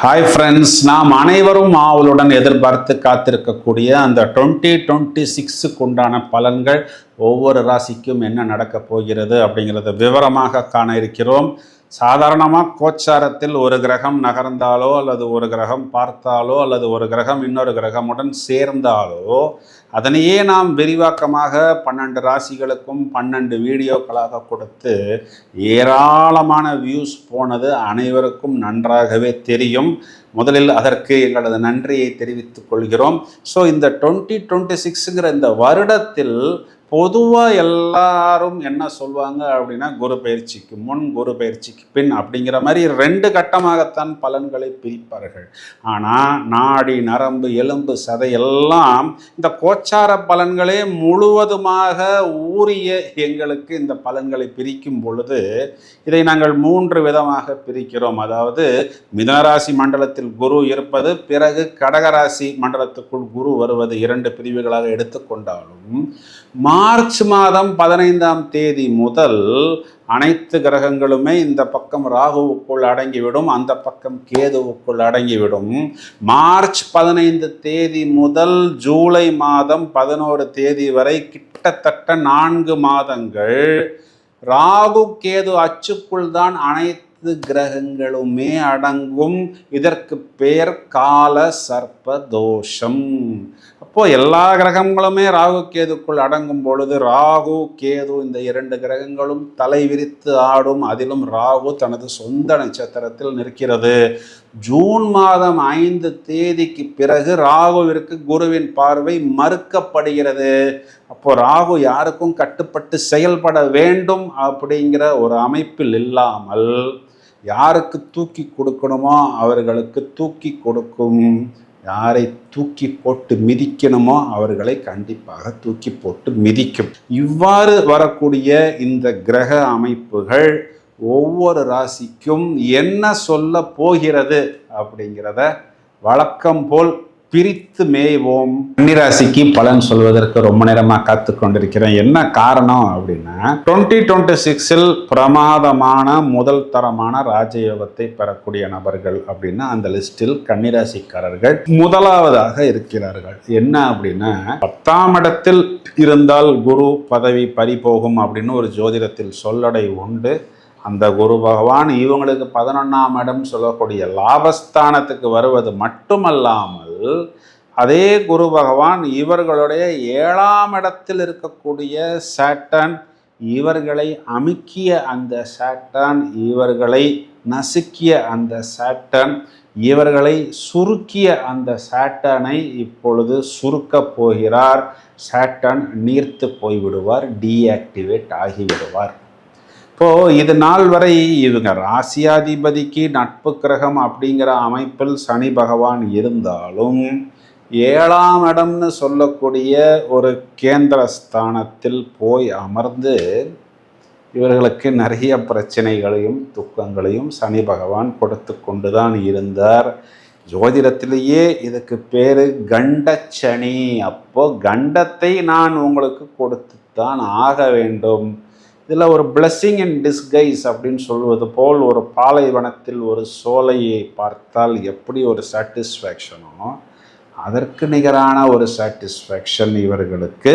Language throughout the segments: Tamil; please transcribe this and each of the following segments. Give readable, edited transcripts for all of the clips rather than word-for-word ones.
ஹாய் ஃப்ரெண்ட்ஸ், நாம் அனைவரும் ஆவலுடன் எதிர்பார்த்து காத்திருக்கக்கூடிய அந்த 2026க்கு உண்டான பலன்கள் ஒவ்வொரு ராசிக்கும் என்ன நடக்கப் போகிறது அப்படிங்கிறத விவரமாக காண இருக்கிறோம். சாதாரணமாக கோச்சாரத்தில் ஒரு கிரகம் நகர்ந்தாலோ அல்லது ஒரு கிரகம் பார்த்தாலோ அல்லது ஒரு கிரகம் இன்னொரு கிரகமுடன் சேர்ந்தாலோ அதனையே நாம் விரிவாக்கமாக 12 ராசிகளுக்கும் 12 வீடியோக்களாக கொடுத்து ஏராளமான வியூஸ் போனது அனைவருக்கும் நன்றாகவே தெரியும். முதலில் அதற்கு எங்களது நன்றியை தெரிவித்துக் கொள்கிறோம். ஸோ இந்த 2026ங்கிற இந்த வருடத்தில் பொதுவாக எல்லாரும் என்ன சொல்லுவாங்க அப்படின்னா, குரு பயிற்சிக்கு முன் குரு பயிற்சிக்கு பின் அப்படிங்கிற மாதிரி 2 கட்டமாகத்தான் பலன்களை பிரிப்பார்கள். ஆனால் நாடி நரம்பு எலும்பு சதை எல்லாம் இந்த கோச்சார பலன்களே முழுவதுமாக ஊறிய எங்களுக்கு இந்த பலன்களை பிரிக்கும் பொழுது இதை நாங்கள் 3 விதமாக பிரிக்கிறோம். அதாவது மிதுனராசி மண்டலத்தில் குரு இருப்பது, பிறகு கடகராசி மண்டலத்துக்குள் குரு வருவது 2 பிரிவுகளாக எடுத்துக்கொண்டாலும் மார்ச் மாதம் 15ஆம் தேதி முதல் அனைத்து கிரகங்களுமே இந்த பக்கம் ராகுவுக்குள் அடங்கிவிடும், அந்த பக்கம் கேதுவுக்குள் அடங்கிவிடும். மார்ச் 15 தேதி முதல் ஜூலை மாதம் 11 தேதி வரை கிட்டத்தட்ட 4 மாதங்கள் ராகு கேது அச்சுக்குள் தான் அனைத்து கிரகங்களுமே அடங்கும். இதற்கு பெயர் கால சர்ப்ப தோஷம். அப்போ எல்லா கிரகங்களுமே ராகு கேதுக்குள் அடங்கும் பொழுது ராகு கேது இந்த 2 கிரகங்களும் தலை விரித்து ஆடும். அதிலும் ராகு தனது சொந்த நட்சத்திரத்தில் நிற்கிறது. ஜூன் மாதம் 5 தேதிக்கு பிறகு ராகுவிற்கு குருவின் பார்வை மறுக்கப்படுகிறது. அப்போ ராகு யாருக்கும் கட்டுப்பட்டு செயல்பட வேண்டும் அப்படிங்கிற ஒரு அமைப்பில் இல்லாமல் யாருக்கு தூக்கி கொடுக்கணுமோ அவர்களுக்கு தூக்கி கொடுக்கும், யாரை தூக்கி போட்டு மிதிக்கணுமோ அவர்களை கண்டிப்பாக தூக்கி போட்டு மிதிக்கும். இவ்வாறு வரக்கூடிய இந்த கிரக அமைப்புகள் ஒவ்வொரு ராசிக்கும் என்ன சொல்ல போகிறது அப்படிங்கிறத வழக்கம் போல் பிரித்து மேய்வோம். கன்னிராசிக்கு பலன் சொல்வதற்கு ரொம்ப நேரமாக காத்து கொண்டிருக்கிறேன். என்ன காரணம் அப்படின்னா, 2026ல் பிரமாதமான முதல் தரமான ராஜயோகத்தை பெறக்கூடிய நபர்கள் அப்படின்னா அந்த லிஸ்டில் கன்னிராசிக்காரர்கள் முதலாவதாக இருக்கிறார்கள். என்ன அப்படின்னா, 10ஆம் இடத்தில் இருந்தால் குரு பதவி பறிபோகும் அப்படின்னு ஒரு ஜோதிடத்தில் சொல்லடை உண்டு. அந்த குரு பகவான் இவங்களுக்கு 11ஆம் இடம் சொல்லக்கூடிய லாபஸ்தானத்துக்கு வருவது மட்டுமல்லாமல் அதே குரு பகவான் இவர்களுடைய 7ஆம் இடத்தில் இருக்கக்கூடிய சாட்டர்ன், இவர்களை அமுக்கிய அந்த சாட்டர்ன், இவர்களை நசுக்கிய அந்த சாட்டர்ன், இவர்களை சுருக்கிய அந்த சாட்டர்னை இப்பொழுது சுருக்கப் போகிறார். சாட்டர்ன் நீர்த்து போய்விடுவார், டீஆக்டிவேட் ஆகிவிடுவார். இப்போது இது நாள் வரை இவங்க ராசியாதிபதிக்கு நட்பு கிரகம் அப்படிங்கிற அமைப்பில் சனி பகவான் இருந்தாலும் 7ஆம் இடம்னு சொல்லக்கூடிய ஒரு கேந்திர ஸ்தானத்தில் போய் அமர்ந்து இவர்களுக்கு நிறைய பிரச்சனைகளையும் துக்கங்களையும் சனி பகவான் கொடுத்து கொண்டு தான் இருந்தார். ஜோதிடத்திலேயே இதுக்கு பேர் கண்டச்சனி. அப்போ கண்டத்தை நான் உங்களுக்கு கொடுத்துத்தான் ஆக வேண்டும். இதில் ஒரு பிளெஸ்ஸிங் இன் டிஸ்கைஸ் அப்படின்னு சொல்வது போல் ஒரு பாலைவனத்தில் ஒரு சோலையை பார்த்தால் எப்படி ஒரு சாட்டிஸ்ஃபேக்ஷனோ அதற்கு நிகரான ஒரு சாட்டிஸ்ஃபேக்ஷன் இவர்களுக்கு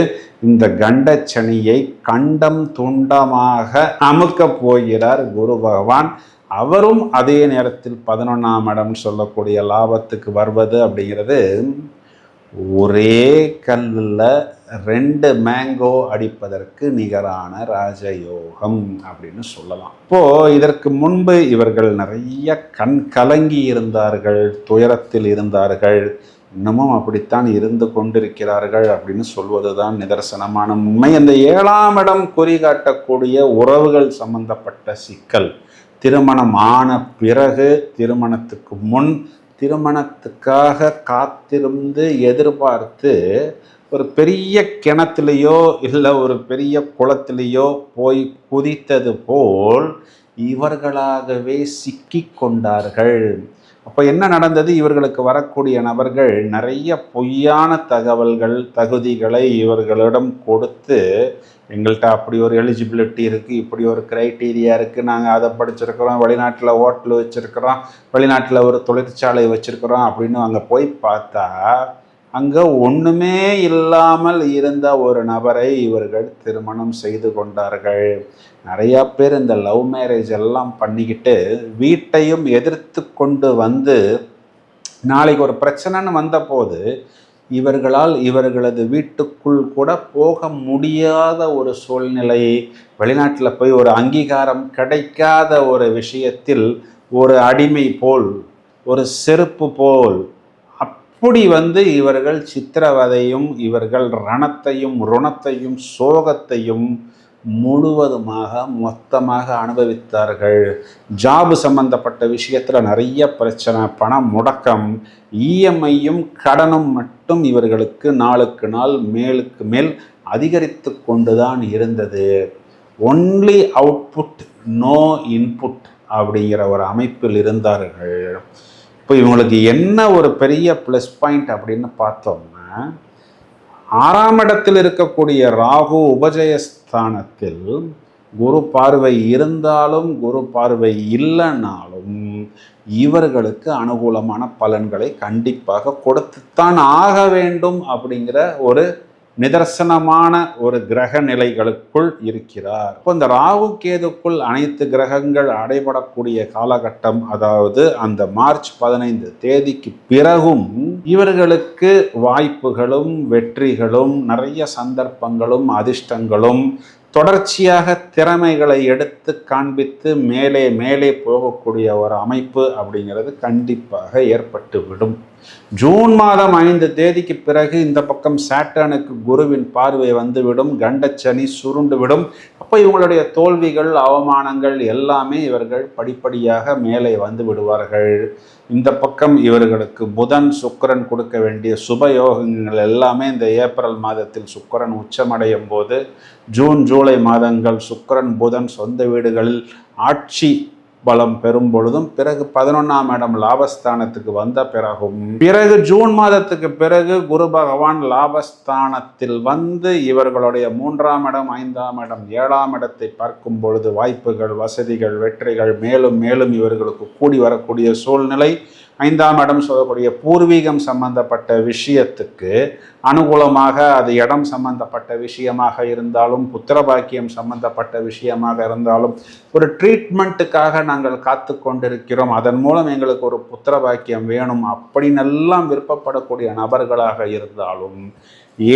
இந்த கண்டச்சனியை கண்டம் துண்டமாக அமுக்க போகிறார் குரு பகவான். அவரும் அதே நேரத்தில் 11ஆம் இடம் சொல்லக்கூடிய லாபத்துக்கு வருவது அப்படிங்கிறது ஒரே கல்லில் 2 மேங்கோ அடிப்பதற்கு நிகரான ராஜயோகம் அப்படின்னு சொல்லலாம். இப்போது இதற்கு முன்பு இவர்கள் நிறைய கண் கலங்கி இருந்தார்கள், துயரத்தில் இருந்தார்கள், இன்னமும் அப்படித்தான் இருந்து கொண்டிருக்கிறார்கள் அப்படின்னு சொல்வது தான் நிதர்சனமான உண்மை. அந்த 7ஆம் இடம் குறிகாட்டக்கூடிய உறவுகள் சம்பந்தப்பட்ட சிக்கல், திருமணம் ஆன பிறகு, திருமணத்துக்கு முன், திருமணத்துக்காக காத்திருந்து எதிர்பார்த்து ஒரு பெரிய கிணத்துலேயோ இல்லை ஒரு பெரிய குளத்திலேயோ போய் குதித்தது போல் இவர்களாகவே சிக்கி கொண்டார்கள். அப்போ என்ன நடந்தது? இவர்களுக்கு வரக்கூடிய நபர்கள் நிறைய பொய்யான தகவல்கள், தகுதிகளை இவர்களிடம் கொடுத்து, எங்கள்கிட்ட அப்படி ஒரு எலிஜிபிலிட்டி இருக்குது, இப்படி ஒரு க்ரைட்டீரியா இருக்குது, நாங்கள் அதை படிச்சிருக்கிறோம், வெளிநாட்டில் ஹோட்டல் வச்சுருக்கிறோம், வெளிநாட்டில் ஒரு தொழிற்சாலை வச்சுருக்கிறோம் அப்படின்னு அங்கே போய் பார்த்தா, அங்கே ஒன்றுமே இல்லாமல் இருந்த ஒரு நபரை இவர்கள் திருமணம் செய்து கொண்டார்கள். நிறையா பேர் இந்த லவ் மேரேஜ் எல்லாம் பண்ணிக்கிட்டு வீட்டையும் எதிர்த்து கொண்டு வந்து, நாளைக்கு ஒரு பிரச்சனைன்னு வந்தபோது இவர்களால் இவர்களது வீட்டுக்குள் கூட போக முடியாத ஒரு சூழ்நிலை, வெளிநாட்டில் போய் ஒரு அங்கீகாரம் கிடைக்காத ஒரு விஷயத்தில் ஒரு அடிமை போல், ஒரு செருப்பு போல் அப்படி வந்து இவர்கள் சித்திரவதையும், இவர்கள் ரணத்தையும், ருணத்தையும், சோகத்தையும் முழுவதுமாக மொத்தமாக அனுபவித்தார்கள். ஜாபு சம்பந்தப்பட்ட விஷயத்தில் நிறைய பிரச்சனை, பணம் முடக்கம், இஎம்ஐயும் கடனும் மட்டும் இவர்களுக்கு நாளுக்கு நாள் மேலுக்கு மேல் அதிகரித்து கொண்டுதான் இருந்தது. ஒன்லி அவுட்புட் நோ இன்புட் அப்படிங்கிற ஒரு அமைப்பில் இருந்தார்கள். இப்போ இவங்களுக்கு என்ன ஒரு பெரிய ப்ளஸ் பாயிண்ட் அப்படின்னு பார்த்தோம்னா, 6ஆம் இடத்தில் இருக்கக்கூடிய ராகு உபஜயஸ்தானத்தில் குரு பார்வை இருந்தாலும் குரு பார்வை இல்லைனாலும் இவர்களுக்கு அனுகூலமான பலன்களை கண்டிப்பாக கொடுத்துத்தான் ஆக வேண்டும் அப்படிங்கிற ஒரு நிதர்சனமான ஒரு கிரக நிலைகளுக்குள் இருக்கிறார். இப்போ இந்த ராகு கேதுக்குள் அனைத்து கிரகங்கள் அடைபடக்கூடிய காலகட்டம், அதாவது அந்த மார்ச் 15 தேதிக்கு பிறகும் இவர்களுக்கு வாய்ப்புகளும் வெற்றிகளும் நிறைய சந்தர்ப்பங்களும் அதிர்ஷ்டங்களும் தொடர்ச்சியாக திறமைகளை எடுத்து காண்பித்து மேலே மேலே போகக்கூடிய ஒரு அமைப்பு அப்படிங்கிறது கண்டிப்பாக ஏற்பட்டுவிடும். ஜூன் மாதம் 5 தேதிக்கு பிறகு இந்த பக்கம் சாட்டர்னுக்கு குருவின் பார்வை வந்துவிடும், கண்டச்சனி சுருண்டுவிடும். அப்போ இவங்களுடைய தோல்விகள், அவமானங்கள் எல்லாமே இவர்கள் படிப்படியாக மேலே வந்து விடுவார்கள். இந்த பக்கம் இவர்களுக்கு புதன் சுக்கிரன் கொடுக்க வேண்டிய சுபயோகங்கள் எல்லாமே இந்த ஏப்ரல் மாதத்தில் சுக்கிரன் உச்சமடையும் போது, ஜூன் ஜூலை மாதங்கள் சுக்கிரன் புதன் சொந்த வீடுகளில் ஆட்சி பலம் பெறும் பொழுதும், பிறகு 11ஆம் இடம் லாபஸ்தானத்துக்கு வந்த பிறகு ஜூன் மாதத்துக்கு பிறகு குரு பகவான் லாபஸ்தானத்தில் வந்து இவர்களுடைய 3ஆம் இடம், 5ஆம் இடம், 7ஆம் இடத்தை பார்க்கும் பொழுது வாய்ப்புகள், வசதிகள், வெற்றிகள் மேலும் மேலும் இவர்களுக்கு கூடி வரக்கூடிய சூழ்நிலை. 5ஆம் இடம் சொல்லக்கூடிய பூர்வீகம் சம்பந்தப்பட்ட விஷயத்துக்கு அனுகூலமாக, அது இடம் சம்பந்தப்பட்ட விஷயமாக இருந்தாலும், புத்திரபாக்கியம் சம்பந்தப்பட்ட விஷயமாக இருந்தாலும், ஒரு ட்ரீட்மெண்ட்டுக்காக நாங்கள் காத்து கொண்டிருக்கிறோம், அதன் மூலம் எங்களுக்கு ஒரு புத்திரபாக்கியம் வேணும் அப்படின்னெல்லாம் விருப்பப்படக்கூடிய நபர்களாக இருந்தாலும்,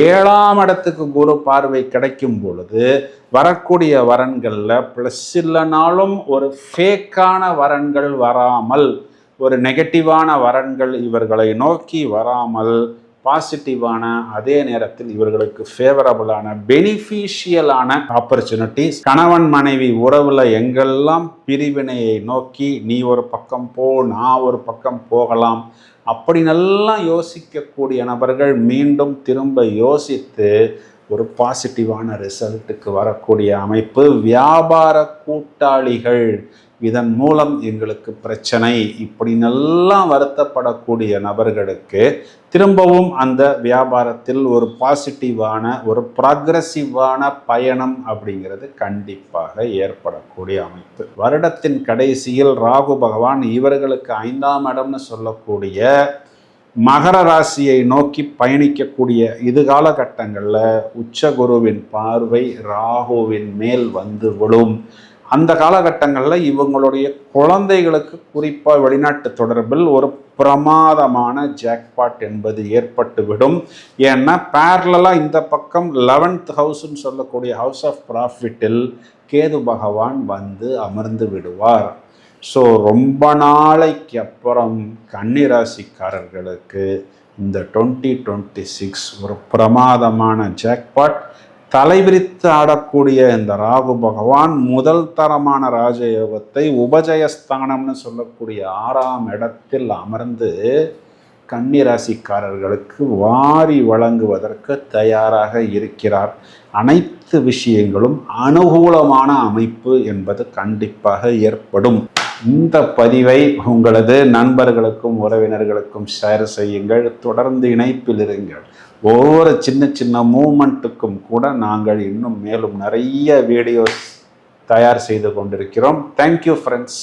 7ஆம் இடத்துக்கு குரு பார்வை கிடைக்கும் பொழுது வரக்கூடிய வரன்களில் ப்ளஸ் இல்லைனாலும் ஒரு ஃபேக்கான வரன்கள் வராமல், ஒரு நெகட்டிவான வரன்கள் இவர்களை நோக்கி வராமல், பாசிட்டிவான, அதே நேரத்தில் இவர்களுக்கு ஃபேவரபிளான, பெனிஃபிஷியலான ஆப்பர்ச்சுனிட்டிஸ், கணவன் மனைவி உறவில் எங்கெல்லாம் பிரிவினையை நோக்கி நீ ஒரு பக்கம் போ, நான் ஒரு பக்கம் போகலாம் அப்படி நல்லா யோசிக்கக்கூடிய நபர்கள் மீண்டும் திரும்ப யோசித்து ஒரு பாசிட்டிவான ரிசல்ட்டுக்கு வரக்கூடிய அமைப்பு. வியாபார கூட்டாளிகள், இதன் மூலம் எங்களுக்கு பிரச்சனை இப்படி நல்லா வருத்தப்படக்கூடிய நபர்களுக்கு திரும்பவும் அந்த வியாபாரத்தில் ஒரு பாசிட்டிவான, ஒரு ப்ராக்ரெசிவான பயணம் அப்படிங்கிறது கண்டிப்பாக ஏற்படக்கூடிய அமைப்பு. வருடத்தின் கடைசியில் ராகு பகவான் இவர்களுக்கு 5ஆம் இடம்னு சொல்லக்கூடிய மகர ராசியை நோக்கி பயணிக்கக்கூடிய இது காலகட்டங்களில் உச்சகுருவின் பார்வை ராகுவின் மேல் வந்து விழும். அந்த காலகட்டங்களில் இவங்களுடைய குழந்தைகளுக்கு குறிப்பாக வெளிநாட்டு தொடர்பில் ஒரு பிரமாதமான ஜாக்பாட் என்பது ஏற்பட்டுவிடும். ஏன்னா பேரலாக இந்த பக்கம் 11th ஹவுஸ்ன்னு சொல்லக்கூடிய ஹவுஸ் ஆஃப் ப்ராஃபிட்டில் கேது பகவான் வந்து அமர்ந்து விடுவார். ஸோ ரொம்ப நாளைக்கு அப்புறம் கன்னிராசிக்காரர்களுக்கு இந்த 2026 ஒரு பிரமாதமான ஜாக்பாட். தலைவிரித்து ஆடக்கூடிய இந்த ராகு பகவான் முதல் தரமான ராஜயோகத்தை உபஜயஸ்தானம்னு சொல்லக்கூடிய 6ஆம் இடத்தில் அமர்ந்து கன்னிராசிக்காரர்களுக்கு வாரி வழங்குவதற்கு தயாராக இருக்கிறார். அனைத்து விஷயங்களும் அனுகூலமான அமைப்பு என்பது கண்டிப்பாக ஏற்படும். இந்த பதிவை உங்களது நண்பர்களுக்கும் உறவினர்களுக்கும் ஷேர் செய்யுங்கள். தொடர்ந்து இணைப்பில் இருங்கள். ஒவ்வொரு சின்ன சின்ன மூமெண்ட்டுக்கும் கூட நாங்கள் இன்னும் மேலும் நிறைய வீடியோஸ் தயார் செய்து கொண்டிருக்கிறோம். Thank you friends.